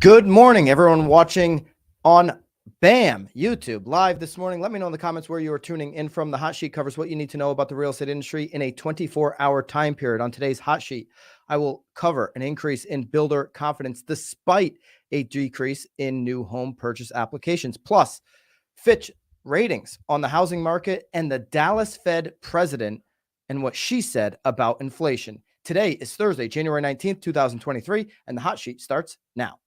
Good morning, everyone watching on BAM YouTube live this morning. Let me know in the comments where you are tuning in from. The hot sheet covers what you need to know about the real estate industry in a 24-hour time period. On today's hot sheet, I will cover an increase in builder confidence despite a decrease in new home purchase applications, plus Fitch Ratings on the housing market and the Dallas Fed president and what she said about inflation. Today is Thursday, January 19th, 2023, and the hot sheet starts now.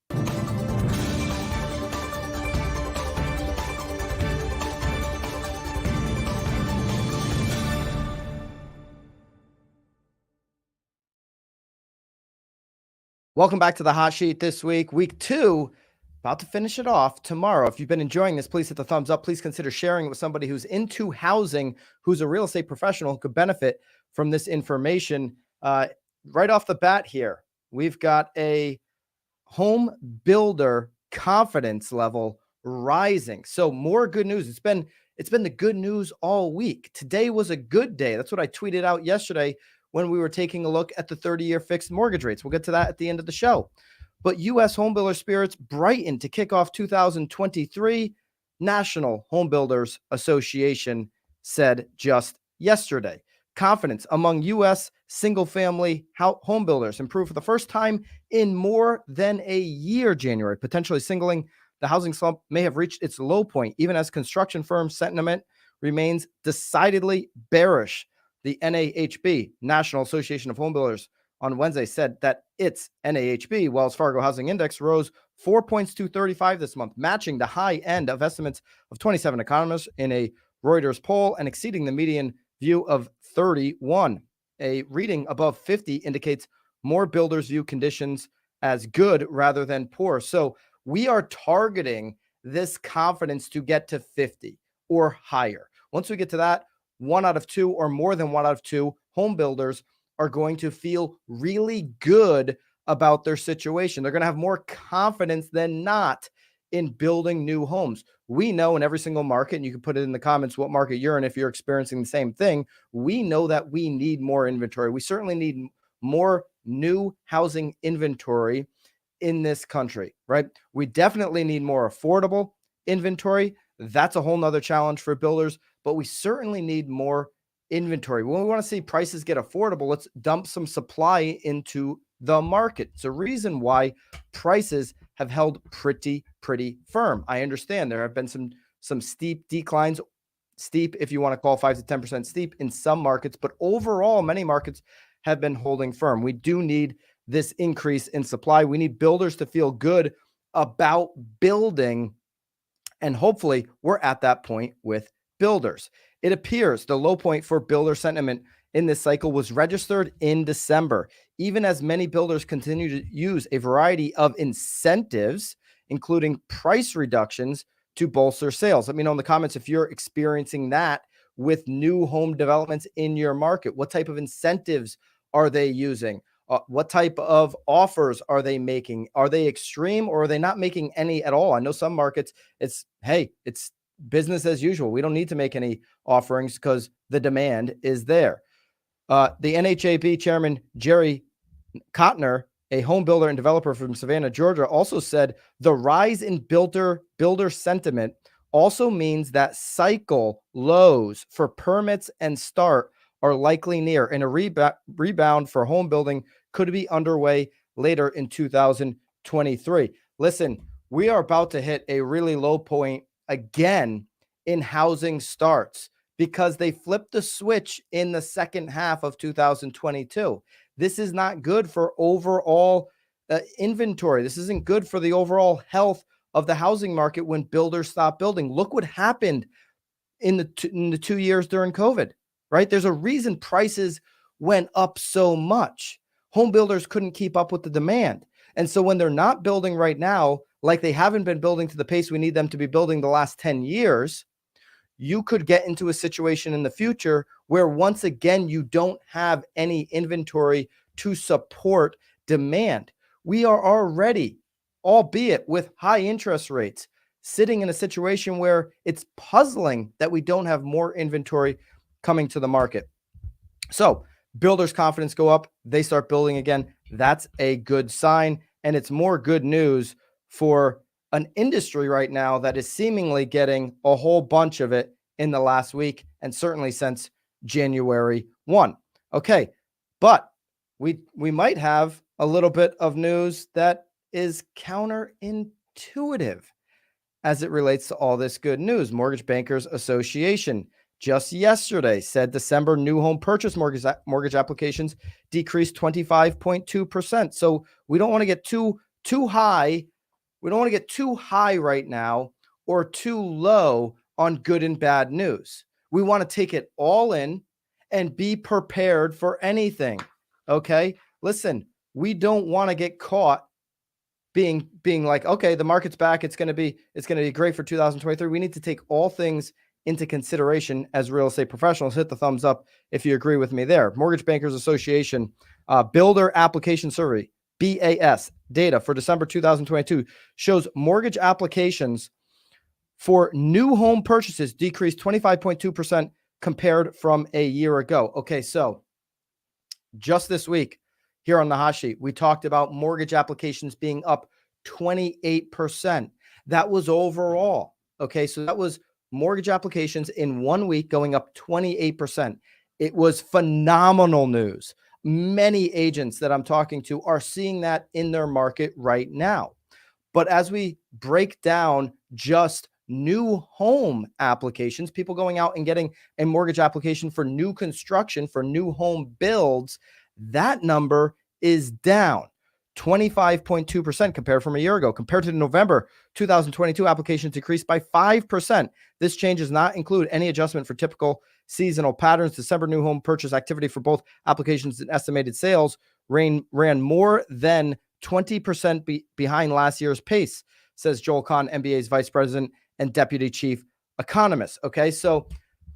Welcome back to the hot sheet this week, week 2, about to finish it off tomorrow. If you've been enjoying this, please hit the thumbs up. Please consider sharing it with somebody who's into housing, who's a real estate professional, who could benefit from this information. Right off the bat here, we've got a home builder confidence level rising. So more good news. It's been the good news all week. Today was a good day. That's what I tweeted out yesterday when we were taking a look at the 30-year fixed mortgage rates. We'll get to that at the end of the show. But U.S. homebuilder spirits brightened to kick off 2023, National Home Builders Association said just yesterday. Confidence among U.S. single-family home builders improved for the first time in more than a year, January, potentially signaling the housing slump may have reached its low point, even as construction firm sentiment remains decidedly bearish. The NAHB, National Association of Home Builders, on Wednesday said that its NAHB, Wells Fargo Housing Index, rose 4 points to 35 this month, matching the high end of estimates of 27 economists in a Reuters poll and exceeding the median view of 31. A reading above 50 indicates more builders view conditions as good rather than poor. So we are targeting this confidence to get to 50 or higher. Once we get to that, 1 out of 2 or more than 1 out of 2 home builders are going to feel really good about their situation. They're going to have more confidence than not in building new homes. We know in every single market, and you can put it in the comments what market you're in if you're experiencing the same thing. We know that we need more inventory. We certainly need more new housing inventory in this country, right? We definitely need more affordable inventory. That's a whole nother challenge for builders, but we certainly need more inventory. When we want to see prices get affordable, let's dump some supply into the market. It's a reason why prices have held pretty firm. I understand there have been some steep declines, steep if you want to call 5 to 10% steep in some markets, but overall many markets have been holding firm. We do need this increase in supply. We need builders to feel good about building, and hopefully we're at that point with builders. It appears the low point for builder sentiment in this cycle was registered in December, even as many builders continue to use a variety of incentives, including price reductions, to bolster sales. Let me know in the comments if you're experiencing that with new home developments in your market. What type of incentives are they using? What type of offers are they making? Are they extreme or are they not making any at all? I know some markets, it's business as usual. We don't need to make any offerings because the demand is there. The NHAB chairman, Jerry Kotner, a home builder and developer from Savannah, Georgia, also said the rise in builder sentiment also means that cycle lows for permits and start are likely near, and a rebound for home building could be underway later in 2023. Listen, we are about to hit a really low point again in housing starts because they flipped the switch in the second half of 2022. This is not good for overall inventory. This isn't good for the overall health of the housing market when builders stop building. Look what happened in the 2 years during COVID, right? There's a reason prices went up so much. Home builders couldn't keep up with the demand. And so when they're not building right now, like they haven't been building to the pace we need them to be building the last 10 years, you could get into a situation in the future where once again, you don't have any inventory to support demand. We are already, albeit with high interest rates, sitting in a situation where it's puzzling that we don't have more inventory coming to the market. So builders' confidence go up, they start building again. That's a good sign, and it's more good news for an industry right now that is seemingly getting a whole bunch of it in the last week and certainly since January 1. Okay, but we might have a little bit of news that is counterintuitive as it relates to all this good news. Mortgage Bankers Association just yesterday said December new home purchase mortgage applications decreased 25.2%. So we don't want to get too high. We don't want to get too high right now or too low on good and bad news. We want to take it all in and be prepared for anything. Okay? Listen, we don't want to get caught being like, okay, the market's back. It's going to be great for 2023. We need to take all things into consideration as real estate professionals. Hit the thumbs up if you agree with me there. Mortgage Bankers Association Builder Application Survey, BAS, data for December 2022 shows mortgage applications for new home purchases decreased 25.2% compared from a year ago. Okay, so just this week here on the hot sheet, we talked about mortgage applications being up 28%. That was overall. Okay, so that was mortgage applications in 1 week going up 28%. It was phenomenal news. Many agents that I'm talking to are seeing that in their market right now. But as we break down just new home applications, people going out and getting a mortgage application for new construction, for new home builds, that number is down 25.2% compared from a year ago. Compared to November 2022, applications decreased by 5%. This change does not include any adjustment for typical seasonal patterns. December new home purchase activity for both applications and estimated sales ran more than 20% behind last year's pace, says Joel Kahn, MBA's vice president and deputy chief economist. Okay, so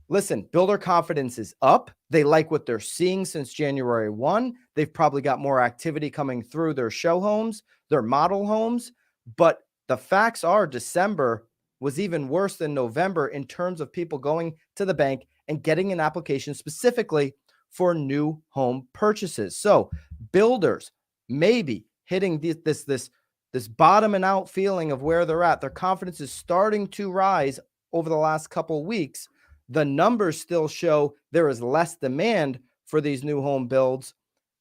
listen, builder confidence is up. They like what they're seeing since January 1. They've probably got more activity coming through their show homes, their model homes. But the facts are December was even worse than November in terms of people going to the bank and getting an application specifically for new home purchases. So builders maybe hitting this bottoming out feeling of where they're at. Their confidence is starting to rise over the last couple weeks. The numbers still show there is less demand for these new home builds,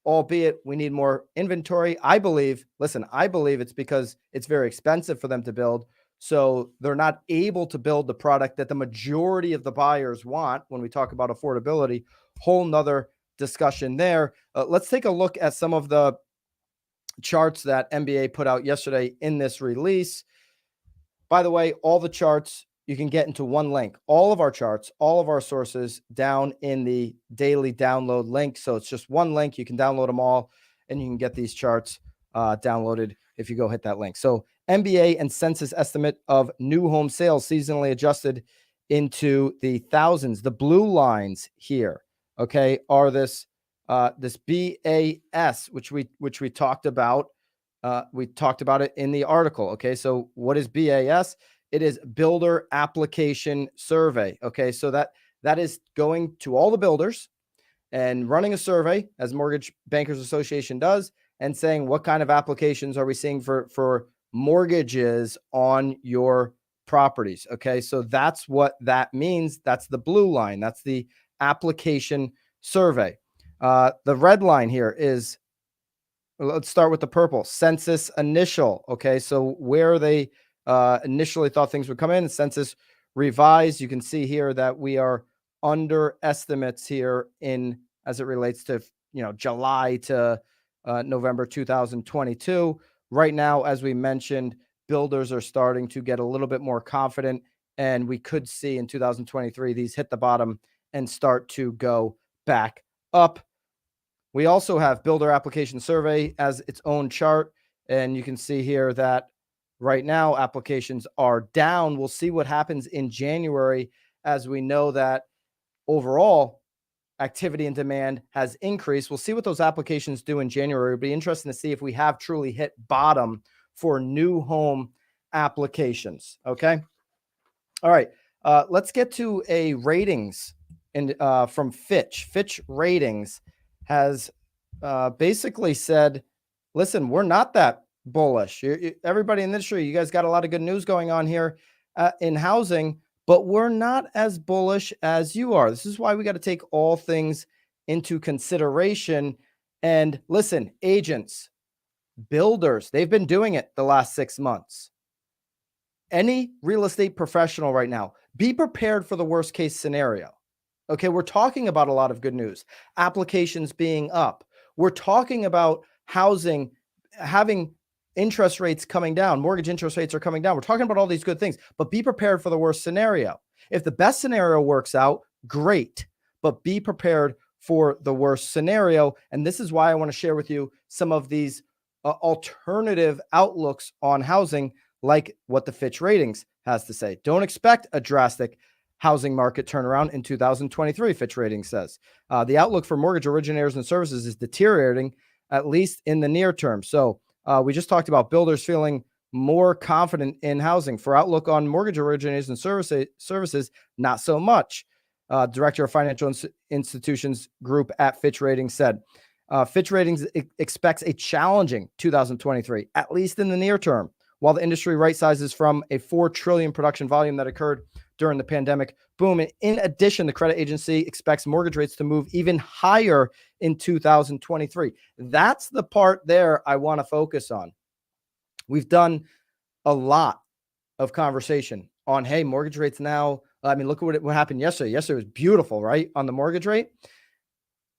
albeit we need more inventory. I believe it's because it's very expensive for them to build. So they're not able to build the product that the majority of the buyers want. When we talk about affordability, whole nother discussion there. Let's take a look at some of the charts that MBA put out yesterday in this release. By the way, all the charts you can get into one link. All of our charts, all of our sources down in the daily download link. So it's just one link. You can download them all and you can get these charts downloaded if you go hit that link. So MBA and census estimate of new home sales seasonally adjusted into the thousands. The blue lines here, okay, are this BAS, which we talked about. We talked about it in the article. Okay, so what is BAS? It is Builder Application Survey. Okay, so that is going to all the builders and running a survey, as Mortgage Bankers Association does, and saying what kind of applications are we seeing for mortgages on your properties. Okay, so that's what that means. That's the blue line. That's the application survey. The red line here is, let's start with the purple, census initial. Okay, so where they initially thought things would come in, census revised. You can see here that we are under estimates here in as it relates to July to November 2022. Right now, as we mentioned, builders are starting to get a little bit more confident, and we could see in 2023 these hit the bottom and start to go back up. We also have Builder Application Survey as its own chart, and you can see here that right now applications are down. We'll see what happens in January, as we know that overall activity and demand has increased. We'll see what those applications do in January. It'll be interesting to see if we have truly hit bottom for new home applications. Okay. All right. Let's get to a ratings from Fitch. Fitch Ratings has basically said, listen, we're not that bullish. Everybody in the industry, you guys got a lot of good news going on here in housing, but we're not as bullish as you are. This is why we got to take all things into consideration. And listen, agents, builders, they've been doing it the last 6 months. Any real estate professional right now, be prepared for the worst case scenario. Okay, we're talking about a lot of good news. Applications being up. We're talking about housing having interest rates coming down. Mortgage interest rates are coming down. We're talking about all these good things, but be prepared for the worst scenario. If the best scenario works out, great, but be prepared for the worst scenario. And this is why I want to share with you some of these alternative outlooks on housing, like what the Fitch Ratings has to say. Don't expect a drastic housing market turnaround in 2023, Fitch Ratings says. The outlook for mortgage originators and services is deteriorating, at least in the near term. So we just talked about builders feeling more confident in housing. For outlook on mortgage originators and services, not so much. Director of Financial Institutions Group at Fitch Ratings said. Fitch Ratings expects a challenging 2023, at least in the near term, while the industry right sizes from a $4 trillion production volume that occurred during the pandemic boom. And in addition, the credit agency expects mortgage rates to move even higher in 2023. That's the part there I want to focus on. We've done a lot of conversation on, hey, mortgage rates now. I mean, look at what happened yesterday. Yesterday was beautiful, right? On the mortgage rate,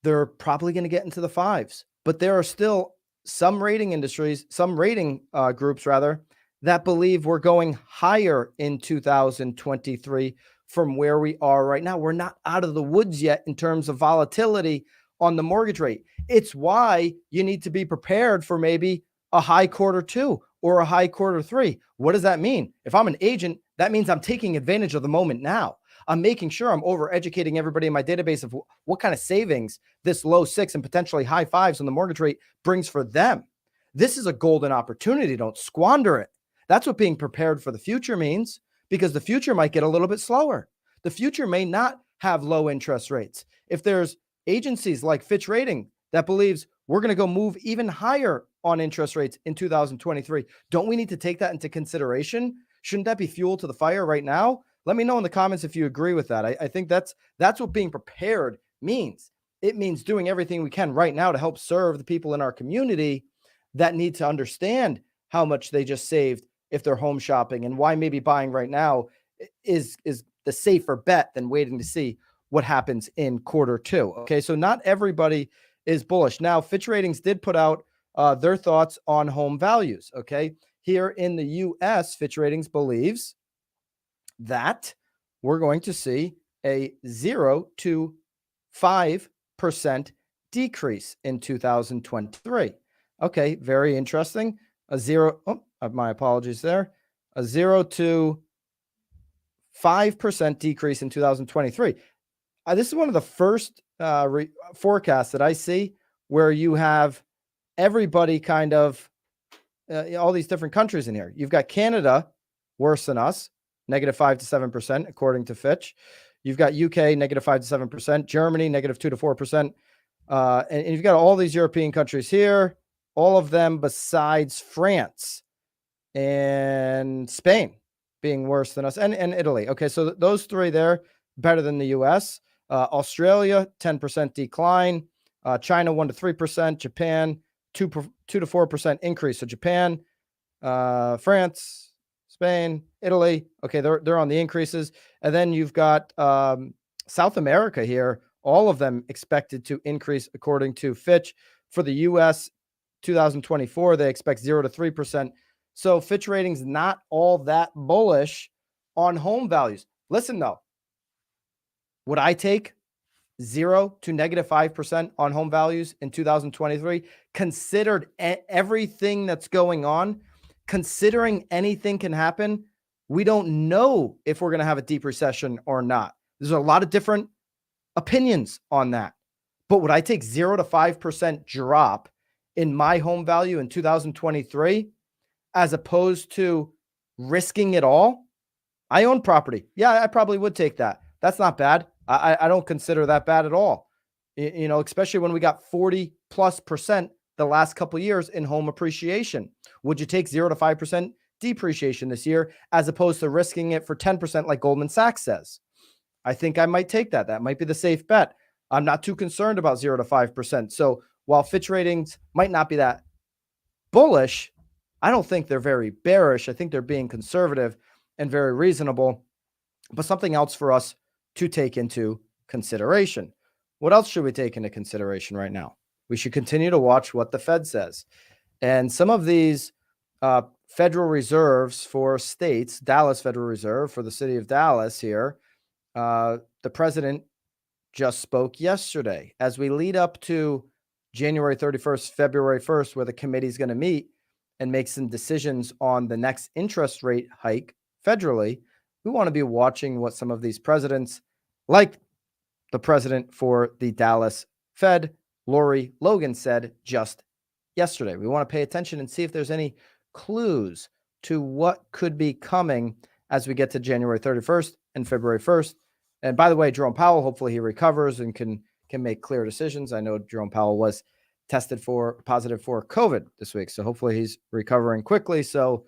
they're probably going to get into the fives, but there are still some rating industries, some rating groups rather, that believe we're going higher in 2023 from where we are right now. We're not out of the woods yet in terms of volatility on the mortgage rate. It's why you need to be prepared for maybe a high quarter two or a high quarter three. What does that mean? If I'm an agent, that means I'm taking advantage of the moment now. I'm making sure I'm over-educating everybody in my database of what kind of savings this low six and potentially high fives on the mortgage rate brings for them. This is a golden opportunity. Don't squander it. That's what being prepared for the future means, because the future might get a little bit slower. The future may not have low interest rates. If there's agencies like Fitch Rating that believes we're going to go move even higher on interest rates in 2023, don't we need to take that into consideration? Shouldn't that be fuel to the fire right now? Let me know in the comments if you agree with that. I think that's what being prepared means. It means doing everything we can right now to help serve the people in our community that need to understand how much they just saved if they're home shopping, and why maybe buying right now is the safer bet than waiting to see what happens in quarter two. Okay, so not everybody is bullish. Now, Fitch Ratings did put out their thoughts on home values. Okay, here in the U.S., Fitch Ratings believes that we're going to see a 0 to 5% decrease in 2023. Okay, very interesting. A 0, my apologies there, a 0 to 5% decrease in 2023. This is one of the first forecasts that I see where you have everybody kind of, all these different countries in here. You've got Canada worse than us, -5 to 7%, according to Fitch. You've got UK, -5 to 7%, Germany, -2 to 4%. And you've got all these European countries here, all of them besides France and Spain being worse than us, and Italy. Okay, so those three there, better than the US. Australia, 10% decline. China, 1 to 3%. Japan, 2 to 4% increase. So Japan, France, Spain, Italy. Okay, they're on the increases. And then you've got South America here, all of them expected to increase according to Fitch. For the US, 2024, they expect 0 to 3%. So Fitch Ratings not all that bullish on home values. Listen, though, would I take 0 to -5% on home values in 2023, considered everything that's going on, considering anything can happen? We don't know if we're going to have a deep recession or not. There's a lot of different opinions on that. But would I take 0 to 5% drop in my home value in 2023 as opposed to risking it all? I own property. Yeah, I probably would take that. That's not bad. I don't consider that bad at all. You know, especially when we got 40+% the last couple of years in home appreciation? Would you take 0 to 5% depreciation this year as opposed to risking it for 10% like Goldman Sachs says? I think I might take that. That might be the safe bet. I'm not too concerned about 0 to 5%. So while Fitch Ratings might not be that bullish, I don't think they're very bearish. I think they're being conservative and very reasonable. But something else for us to take into consideration. What else should we take into consideration right now? We should continue to watch what the Fed says. And some of these Federal Reserves for states, Dallas Federal Reserve for the city of Dallas here, the president just spoke yesterday. As we lead up to January 31st, February 1st, where the committee is going to meet and make some decisions on the next interest rate hike federally, we want to be watching what some of these presidents, like the president for the Dallas Fed, Lori Logan, said just yesterday. We want to pay attention and see if there's any clues to what could be coming as we get to January 31st and February 1st. And by the way, Jerome Powell, hopefully he recovers and can make clear decisions. I know Jerome Powell was tested positive for COVID this week, so hopefully he's recovering quickly so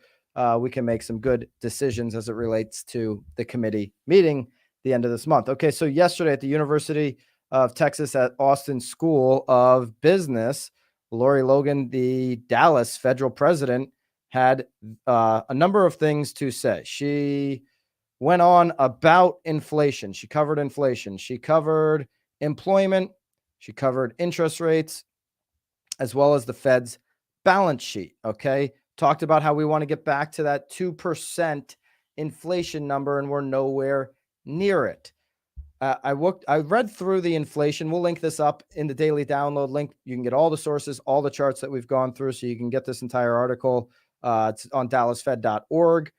we can make some good decisions as it relates to the committee meeting the end of this month. Okay, so yesterday at the University of Texas at Austin School of Business, Lori Logan, the Dallas federal president, had a number of things to say. She went on about inflation. She covered inflation. She covered employment. She covered interest rates, as well as the Fed's balance sheet. Okay. Talked about how we want to get back to that 2% inflation number, and we're nowhere near it. I read through the inflation. We'll link this up in the daily download link. You can get all the sources, all the charts that we've gone through, so you can get this entire article. It's on dallasfed.org.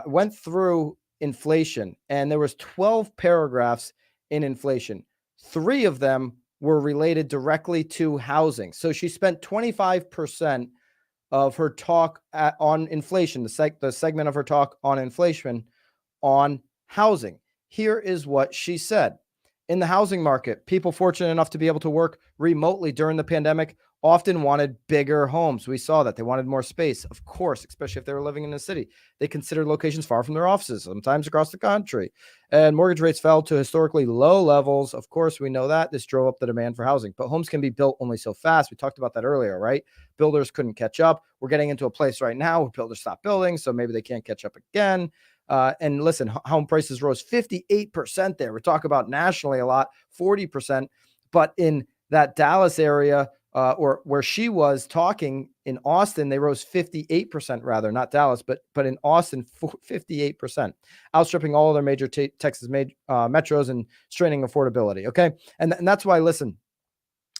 Went through inflation, and there was 12 paragraphs in inflation. 3 of them were related directly to housing. So she spent 25% of her talk on inflation, the segment of her talk on inflation, on housing. Here is what she said. In the housing market, people fortunate enough to be able to work remotely during the pandemic often wanted bigger homes. We saw that. They wanted more space, of course, especially if they were living in a city. They considered locations far from their offices, sometimes across the country. And mortgage rates fell to historically low levels. Of course, we know that. This drove up the demand for housing. But homes can be built only so fast. We talked about that earlier, right? Builders couldn't catch up. We're getting into a place right now where builders stopped building, so maybe they can't catch up again. And listen, home prices rose 58% there. We talk about nationally a lot, 40%. But in that Dallas area, or where she was talking in Austin, they rose 58% rather, not Dallas, but in Austin, 58%, outstripping all of their major Texas metros and straining affordability. Okay. And that's why, listen,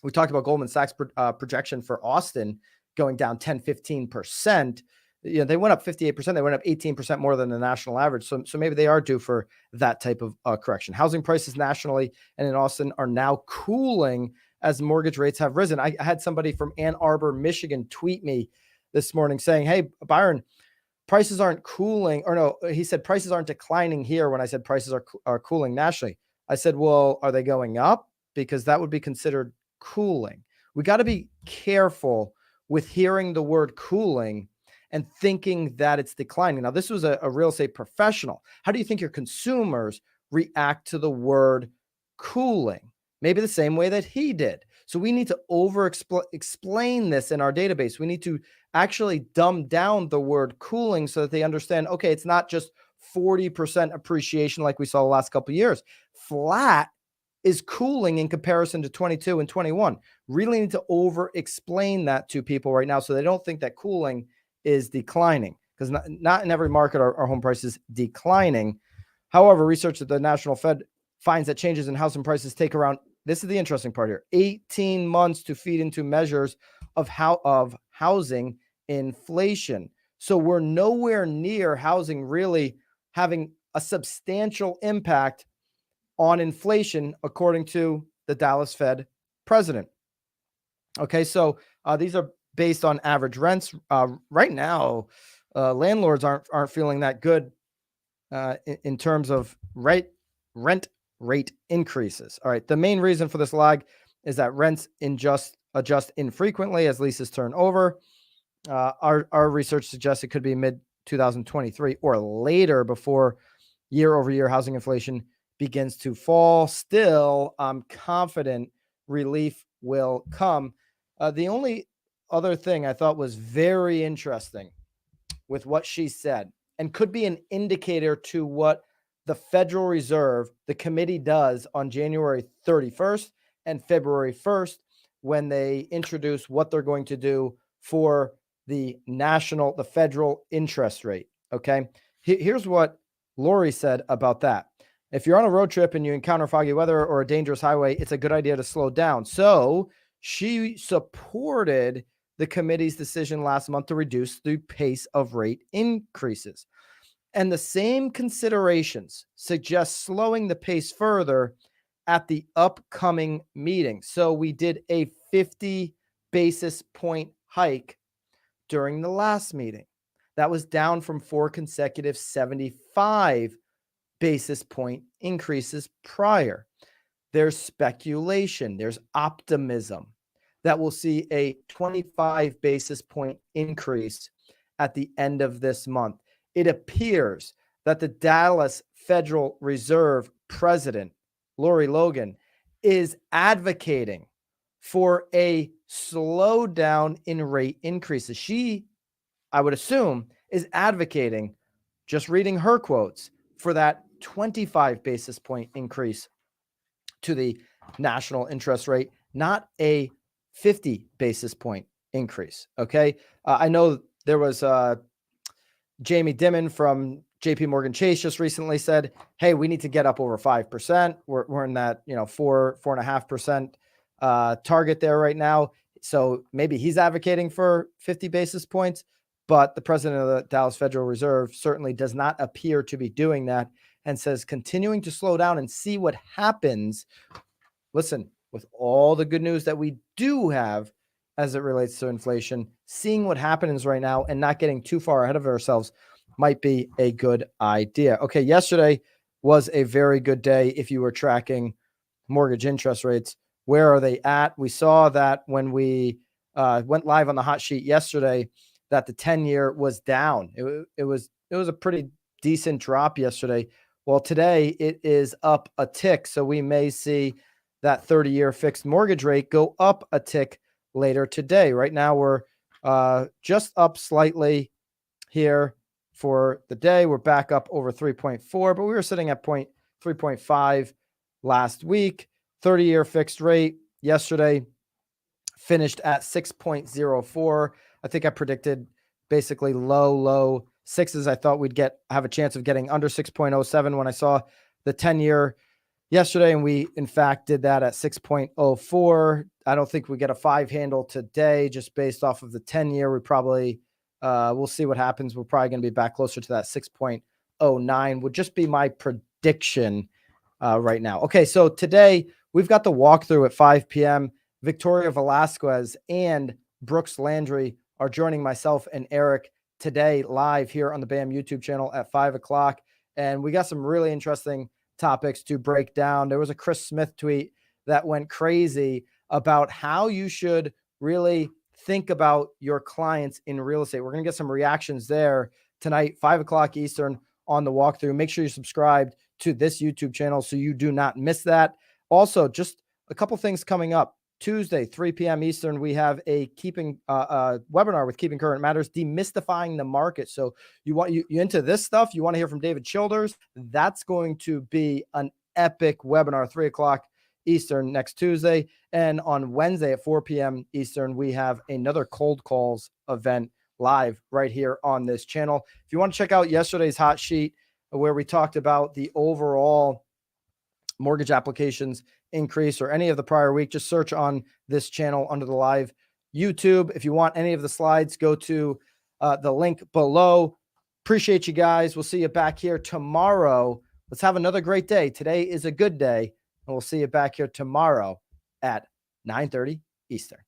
we talked about Goldman Sachs projection for Austin going down 10, 15%. You know, they went up 58%. They went up 18% more than the national average. So maybe they are due for that type of correction. Housing prices nationally and in Austin are now cooling as mortgage rates have risen. I had somebody from Ann Arbor, Michigan tweet me this morning saying, hey, Byron, prices aren't cooling. Or no, he said prices aren't declining here when I said prices are cooling nationally. I said, well, are they going up? Because that would be considered cooling. We got to be careful with hearing the word cooling and thinking that it's declining. Now, this was a real estate professional. How do you think your consumers react to the word cooling? Maybe the same way that he did. So we need to explain this in our database. We need to actually dumb down the word cooling so that they understand, okay, it's not just 40% appreciation like we saw the last couple of years. Flat is cooling in comparison to 22 and 21. Really need to over-explain that to people right now so they don't think that cooling is declining, because not in every market are home prices declining. However, research at the National Fed finds that changes in housing prices take around, this is the interesting part here, 18 months to feed into measures of housing inflation. So we're nowhere near housing really having a substantial impact on inflation, according to the Dallas Fed president. Okay, so these are based on average rents. Right now, landlords aren't feeling that good in terms of rent rate increases. All right, the main reason for this lag is that rents in just adjust infrequently as leases turn over. Our research suggests it could be mid 2023 or later before year-over-year housing inflation begins to fall. Still, I'm confident relief will come. The only other thing I thought was very interesting with what she said, and could be an indicator to what the Federal Reserve, the committee, does on January 31st and February 1st when they introduce what they're going to do for the federal interest rate. Okay. Here's what Lori said about that. If you're on a road trip and you encounter foggy weather or a dangerous highway, it's a good idea to slow down. So she supported the committee's decision last month to reduce the pace of rate increases. And the same considerations suggest slowing the pace further at the upcoming meeting. So we did a 50 basis point hike during the last meeting. That was down from 4 consecutive 75 basis point increases prior. There's speculation, there's optimism that we'll see a 25 basis point increase at the end of this month. It appears that the Dallas Federal Reserve president, Lori Logan, is advocating for a slowdown in rate increases. She, I would assume, is advocating, just reading her quotes, for that 25 basis point increase to the national interest rate, not a 50 basis point increase. Okay. I know there was Jamie Dimon from JP Morgan Chase just recently said, hey, we need to get up over 5%. We're in that, 4.5% target there right now. So maybe he's advocating for 50 basis points, but the president of the Dallas Federal Reserve certainly does not appear to be doing that, and says continuing to slow down and see what happens. Listen, with all the good news that we do have as it relates to inflation, seeing what happens right now and not getting too far ahead of ourselves might be a good idea. Okay, yesterday was a very good day if you were tracking mortgage interest rates. Where are they at? We saw that when we went live on the hot sheet yesterday, that the 10-year was down. It was a pretty decent drop yesterday. Well, today it is up a tick, so we may see that 30-year fixed mortgage rate go up a tick later today. Right now, we're just up slightly here for the day. We're back up over 3.4, but we were sitting at 3.5 last week. 30-year fixed rate yesterday finished at 6.04. I think I predicted basically low sixes. I thought we'd have a chance of getting under 6.07 when I saw the 10-year yesterday, and we in fact did that at 6.04. I don't think we get a 5 handle today just based off of the 10-year. We probably we'll see what happens. We're probably going to be back closer to that 6.09 would just be my prediction right now. Okay, so today we've got the walkthrough at 5 p.m. Victoria Velasquez and Brooks Landry are joining myself and Eric today live here on the BAM YouTube channel at 5 o'clock. And we got some really interesting topics to break down. There was a Chris Smith tweet that went crazy about how you should really think about your clients in real estate. We're going to get some reactions there tonight, 5 o'clock Eastern on the walkthrough. Make sure you're subscribed to this YouTube channel so you do not miss that. Also, just a couple things coming up. Tuesday, 3 p.m. Eastern, we have a webinar with Keeping Current Matters, demystifying the market. So you into this stuff, you want to hear from David Childers, that's going to be an epic webinar, 3 o'clock Eastern next Tuesday. And on Wednesday at 4 p.m. Eastern, we have another cold calls event live right here on this channel. If you want to check out yesterday's hot sheet where we talked about the overall mortgage applications increase or any of the prior week, just search on this channel under the live YouTube. If you want any of the slides, go to the link below. Appreciate you guys. We'll see you back here tomorrow. Let's have another great day. Today is a good day, and we'll see you back here tomorrow at 9:30 Eastern.